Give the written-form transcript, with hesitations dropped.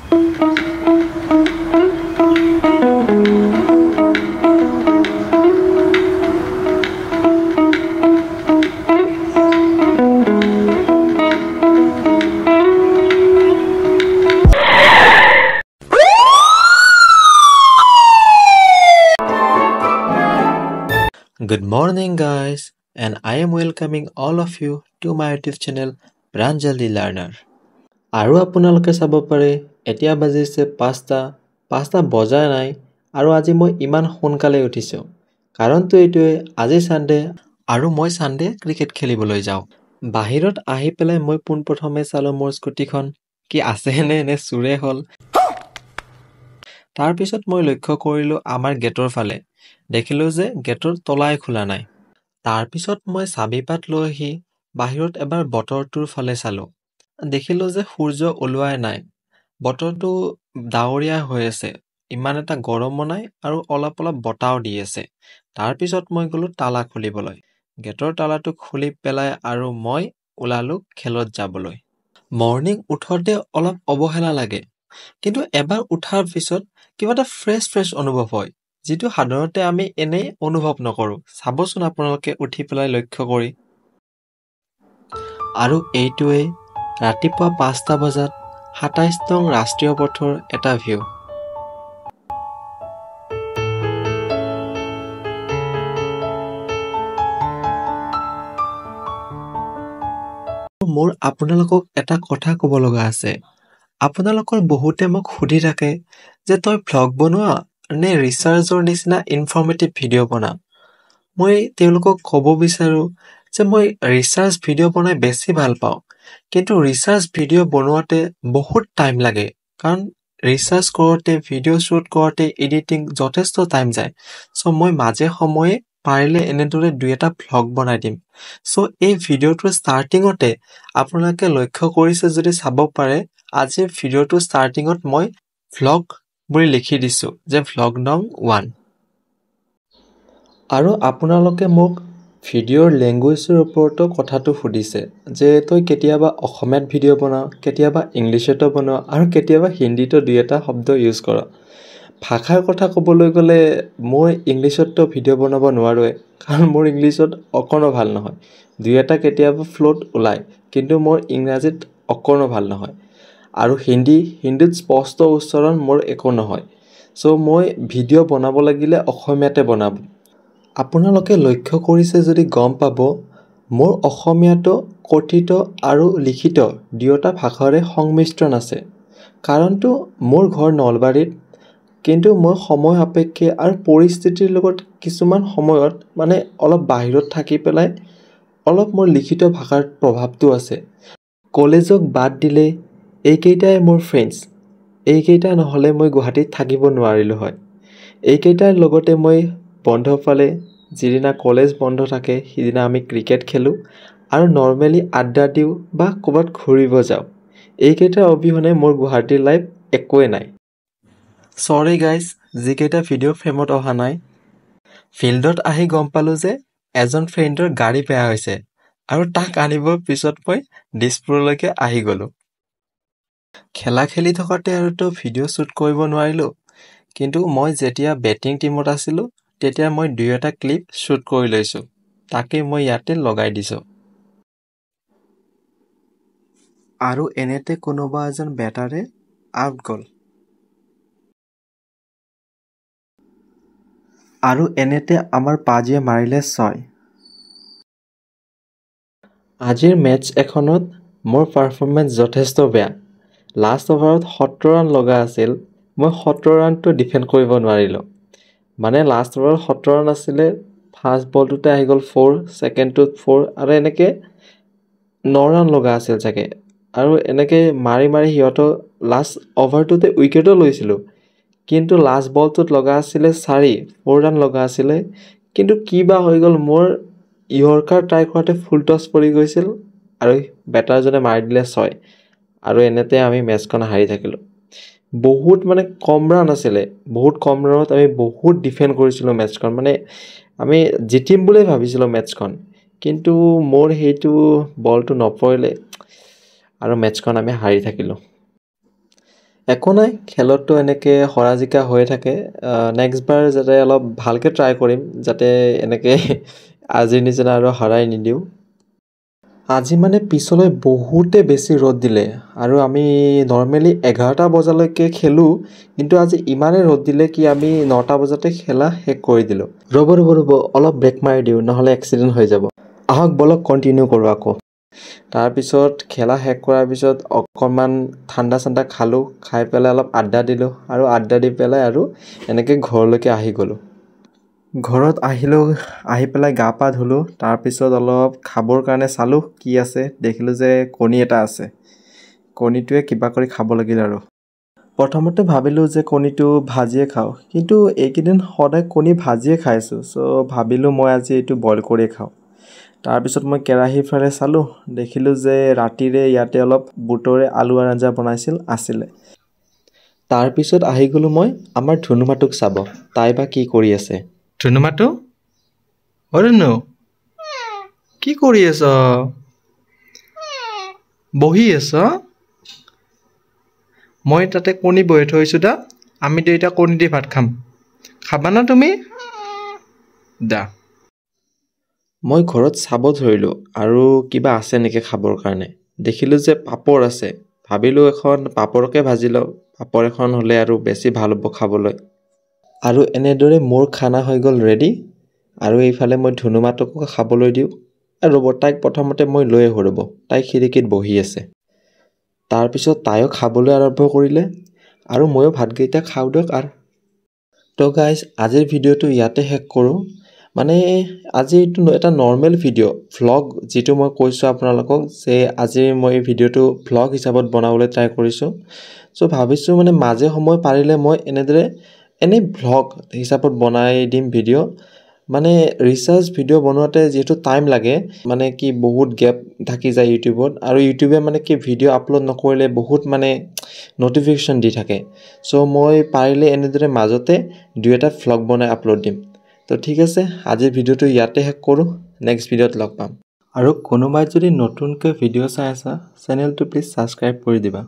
Good morning guys, and I am welcoming all of you to my YouTube channel Pranjali Learner. আৰু আপোনালোকে চাব পাৰে এতিয়া বাজিছে 5টা বজা নাই আৰু আজি মই ইমান সোনকালে উঠিছো কাৰণটো এইটোৱে আজি সানডে আৰু মই সানডে ক্ৰিকেট খেলিবলৈ যাওঁ বাহিৰত আহি পেলাই মই পোনপ্ৰথমে চালো মোৰ স্কুটিখন কি আছে নে চুৰে হ'ল তাৰ পিছত মই লক্ষ্য কৰিলো আমাৰ গেটৰ ফালে দেখিলো যে গেটৰ তলাই খোলা নাই তাৰ পিছত মই চাবিপাত লৈ আহি বাহিৰত এবাৰ বতৰটোৰ ফালে চালো দেখিলো যে সূৰ্য ওলোৱাই নাই বতৰটো ডাৱৰীয়া হৈ আছে ইমান এটা গৰমো নাই আৰু অলপ বতাও দি আছে তাৰ পিছত মই গলো তালা খুলিবলৈ গেটৰ তালাটো খুলি পেলাই আৰু মই ওলালো খেলত যাবলৈ মৰ্নিং উঠতে অলপ অবহেলা লাগে কিন্তু এবাৰ উঠাৰ পিছত কিবা এটা ফ্ৰেছ অনুভৱ হয় যেটো সাধাৰণতে আমি এনে অনুভৱ নকৰো চাবচোন আপোনালোকে উঠি পেলাই লক্ষ্য কৰি আৰু এইটোৱে ৰাতিপুৱা 5টা বজাত 27 নং ৰাষ্ট্ৰীয় পথৰ এটা ভিউ মোৰ আপোনালোকক এটা কথা ক'ব লগা আছে আপোনালোকৰ বহুতে মোক সুধি থাকে যে তই ভ্লগ বনোৱা নে ৰিচাৰ্চৰ নিচিনা ইনফৰমেটিভ ভিডিও বনা মই তেওঁলোকক ক'ব বিচাৰো যে মই ৰিচাৰ্চ ভিডিও বনাই বেছি ভাল পাওঁ কিন্তু ৰিচাৰ্চ ভিডিও বনোৱাতে বহুত টাইম লাগে কাৰণ ৰিচাৰ্চ কৰোতে ভিডিও শুট কৰোতে এডিটিং যথেষ্ট টাইম যায় সো মই মাজে সময়ে পাৰিলে এনেদৰে দুই এটা ভ্লগ বনাই দিম সো এই ভিডিওটোৰ ষ্টাৰ্টিংতে আপোনালোকে লক্ষ্য কৰিছে যদি চাব পাৰে আজি ভিডিওটোৰ ষ্টাৰ্টিংত মই ভ্লগ বুলি লিখি দিছো যে ভ্লগ নং 1 আৰু আপোনালোকে মোক ভিডিওৰ ল্যাঙ্গুৱেজৰ ওপৰতো কথাটো সুধিছে যে তই কেতিয়াবা অসমীয়াত ভিডিও বনাও কেতিয়াবা ইংলিছতো বনাও আৰু কেতিয়াবা হিন্দীতো দুই এটা শব্দ ইউজ কৰ ভাষাৰ কথা ক'বলৈ গ'লে মই ইংলিছতো ভিডিও বনাব নোৱাৰোৱে কাৰণ মোৰ ইংলিছত অকনো ভাল নহয় দুই এটা কেতিয়াবা ফ্লোট ওলাই কিন্তু মোৰ ইংৰাজীত অকনো ভাল নহয় আৰু হিন্দীত স্পষ্ট উচ্চাৰণ মোৰ একো নহয় সো মই ভিডিও বনাব লাগিলে অসমীয়াতে বনাব আপোনালোকে লক্ষ্য কৰিছে যদি গম পাব মোৰ অসমীয়াটো কথিত আৰু লিখিত দুয়োটা ভাষাৰে সংমিশ্ৰণ আছে কাৰণটো মোৰ ঘৰ নলবাৰীত কিন্তু মই সময় আপেক্ষে আৰু পৰিস্থিতিৰ লগত কিছুমান সময়ত মানে অলপ বাহিৰত থাকি পেলাই অলপ মোৰ লিখিত ভাষাৰ প্ৰভাৱটো আছে কলেজক বাদ দিলে এইকেইটাই মোৰ ফ্ৰেণ্ডছ এইকেইটা নহলে মই গুৱাহাটীত থাকিব নোৱাৰিলো হয় এইকেইটাৰ লগতে মই বন্ধ পালে যিদিনা কলেজ বন্ধ থাকে সিদিনা আমি ক্ৰিকেট খেলো আৰু নৰমালি আড্ডা দিও বা ক'বাত ঘূৰিব যাও এইকেইটা অবিহনে মোৰ গুৱাহাটীৰ লাইফ একোৱে নাই সৰি গাইজ যিকেইটা ভিডিও ফ্ৰেমত অহা নাই ফিল্ডত আহি গম পালো যে এজন ফ্ৰেণ্ডৰ গাড়ী বেয়া হৈছে আৰু তাক আনিবৰ পিছত মই দিছপুৰলৈকে আহি গলো খেলা খেলি থকাতে আৰু তো ভিডিও শুট কৰিব নোৱাৰিলো কিন্তু মই যেতিয়া বেটিং টিমত আছিলো তেতিয়া মই দুই এটা ক্লিপ শুট কৰি লৈছো তাকে মই ইয়াতে লগাই দিছো আৰু এনেতে কোনোবা এজন বেটাৰে আউট গল আৰু এনেতে আমাৰ পাজিয়ে মাৰিলে 6 আজিৰ মেটচ এখনত মোৰ পাৰফৰমেন্স যথেষ্ট বেয়া লাষ্ট ওভাৰত 17 ৰান লগা আছিল মই 17 ৰানটো ডিফেন্ড কৰিব নোৱাৰিলো মানে লাষ্ট ওভাৰত 17 ৰান আছিলে ফাৰ্ষ্ট বলটোতে আহি গল 4 সেকেন্ডটোত 4 আৰু এনেকে 9 ৰান লগা আছিল চাগে আৰু এনেকে মাৰি হিয়টো লাষ্ট ওভাৰটোতে উইকেটও লৈছিল কিন্তু লাষ্ট বলটোত লগা আছিল 4 ৰান লগা আছিল কিন্তু কিবা হৈ গল মোৰ ইয়ৰ্কাৰ ট্ৰাই কৰাতে ফুল টছ পৰি গৈছিল আৰু বেটাৰজনে মাৰি দিলে 6 আৰু এনেতে আমি মেচখন হাৰি থাকিলো বহুত মানে কম ৰান আছিল বহুত কম ৰানত আমি বহুত ডিফেন্ড কৰিছিলো মেচখন মানে আমি জিতিম বুলি ভাবিছিলো মেচখন কিন্তু মোৰ হেতু বলটো নপৰিলে আৰু মেচখন আমি হাৰি থাকিলো একো নাই, খেলততো এনেকৈ হৰা জিকা হৈ থাকে। নেক্সট বাৰ যাতে অলপ ভালকৈ ট্ৰাই কৰিম, যাতে এনেকৈ আজিৰ নিচিনা আৰু হৰাই নিদিওঁ। আজি মানে পিছলৈ বহুতে বেছি ৰ'দ দিলে আৰু আমি নৰ্মেলি 11টা বজালৈকে খেলোঁ, কিন্তু আজি ইমানেই ৰ'দ দিলে কি আমি 9টা বজাতে খেলা শেষ কৰি দিলোঁ। ৰ'ব অলপ ব্ৰেক মাৰি দিওঁ, নহ'লে এক্সিডেণ্ট হৈ যাব। আহক বলক কণ্টিনিউ কৰোঁ আকৌ। তাৰপিছত খেলা শেষ কৰাৰ পিছত অকণমান ঠাণ্ডা খালোঁ, খাই পেলাই অলপ আড্ডা দিলোঁ আৰু আড্ডা দি পেলাই আৰু এনেকৈ ঘৰলৈকে আহি গ'লোঁ। ঘৰত আহিলোঁ, আহি পেলাই গা পা ধুলোঁ। তাৰপিছত অলপ খাবৰ কাৰণে চালোঁ কি আছে, দেখিলোঁ যে কণী এটা আছে। কণীটোৱে কিবা কৰি খাব লাগিল আৰু। প্ৰথমতে ভাবিলোঁ যে কণীটো ভাজিয়ে খাওঁ, কিন্তু এইকেইদিন সদায় কণী ভাজিয়ে খাইছোঁ, চ' ভাবিলোঁ মই আজি এইটো বইল কৰিয়ে খাওঁ। তাৰপিছত মই কেৰাহীৰ ফালে চালোঁ, দেখিলোঁ যে ৰাতিৰে ইয়াতে অলপ বুটৰে আলুৰ আঞ্জা বনাইছিল, আছিলে। তাৰপিছত আহি গ'লোঁ মই আমাৰ ধুনুমাটোক চাব, তাই বা কি কৰি আছে। ধুনুমাটো, অ ধুনু, কি কৰি আছ? বহি আছ? মই তাতে কণী বহি থৈছোঁ দা, আমিতো এতিয়া কণী দি ভাত খাম। খাবা না তুমি? দা। মই ঘৰত চাব ধৰিলোঁ আৰু কিবা আছে নেকি খাবৰ কাৰণে। দেখিলোঁ যে পাপৰ আছে, ভাবিলোঁ এখন পাপৰকে ভাজি লওঁ। পাপৰ এখন হ'লে আৰু বেছি ভাল হ'ব খাবলৈ। আৰু এনেদৰে মোৰ খানা হৈ গ'ল ৰেডি। আৰু এইফালে মই ধুনুমাটোকো খাবলৈ দিওঁ। ৰ'ব, তাইক প্ৰথমতে মই লৈ আহোঁ ৰ'ব, তাই খিৰিকীত বহি আছে। তাৰপিছত তাইও খাবলৈ আৰম্ভ কৰিলে আৰু ময়ো ভাতকেইটা খাওঁ দিয়ক আৰু। তো গাইজ, আজিৰ ভিডিঅ'টো ইয়াতে শেষ কৰোঁ। মানে আজি এইটো এটা নৰ্মেল ভিডিঅ', ভ্লগ, যিটো মই কৈছোঁ আপোনালোকক যে আজি মই ভিডিঅ'টো ভ্লগ হিচাপত বনাবলৈ ট্ৰাই কৰিছোঁ। চ' ভাবিছোঁ মানে মাজে সময়ে পাৰিলে মই এনেই ভ্লগ হিচাপত বনাই দিম ভিডিঅ'। মানে ৰিচাৰ্চ ভিডিঅ' বনোৱাতে যিহেতু টাইম লাগে, মানে কি বহুত গেপ থাকি যায় ইউটিউবত, আৰু ইউটিউবে মানে কি ভিডিঅ' আপলোড নকৰিলে বহুত মানে নটিফিকেশ্যন দি থাকে। চ' মই পাৰিলে এনেদৰে মাজতে 2-এটা ভ্লগ বনাই আপলোড দিম। তো ঠিক আছে, আজিৰ ভিডিঅ'টো ইয়াতে শেষ কৰোঁ, নেক্সট ভিডিঅ'ত লগ পাম। আৰু কোনোবাই যদি নতুনকৈ ভিডিঅ' চাই আছা, চেনেলটো প্লিজ ছাবস্ক্ৰাইব কৰি দিবা।